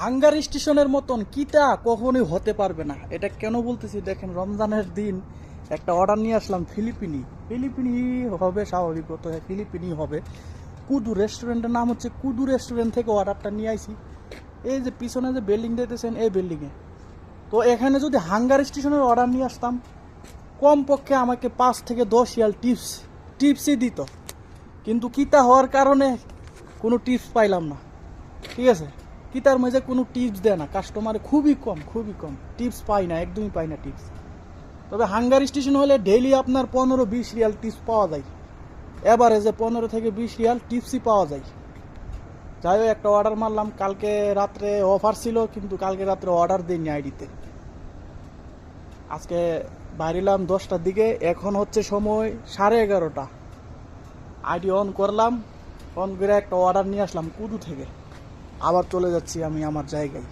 Hunger স্টেশনের মতন কিটা কখনোই হতে পারবে না। এটা কেন বলতেছি দেখেন, রমজানের দিন একটা অর্ডার নিয়ে আসলাম ফিলিপিনি হবে, স্বাভাবিকত ফিলিপিনি হবে। কুদু রেস্টুরেন্টের নাম হচ্ছে কুদু রেস্টুরেন্ট থেকে অর্ডারটা নিয়ে আইছি। এই যে পিছনে যে বিল্ডিং দেখতেছেন, এই বিল্ডিংয়ে। তো এখানে যদি হাঙ্গার স্টেশনের অর্ডার নিয়ে আসতাম, কমপক্ষে আমাকে 5 থেকে 10 রিয়াল টিপসই দিত। কিন্তু কিতা হওয়ার কারণে কোনো টিপস পাইলাম না। ঠিক আছে, কিতার মাঝে কোনো টিপস দেয় না, কাস্টমার খুবই কম টিপস পাই না, একদমই পাই না টিপস। তবে হাঙ্গার স্টেশন হলে ডেইলি আপনার 15-20 রিয়াল টিপস পাওয়া যায়, এভারেজে 15 থেকে 20 রিয়াল টিপসই পাওয়া যায়। যাই হোক, একটা অর্ডার মারলাম, কালকে রাত্রে অফার ছিল, কিন্তু কালকে রাত্রে অর্ডার দিইনি আইডিতে। আজকে বাইরেলাম 10টার দিকে, এখন হচ্ছে সময় 11:30। আইডি অন করলাম, অন করে একটা অর্ডার নিয়ে আসলাম কুদু থেকে। আবার চলে যাচ্ছি আমি আমার জায়গায়।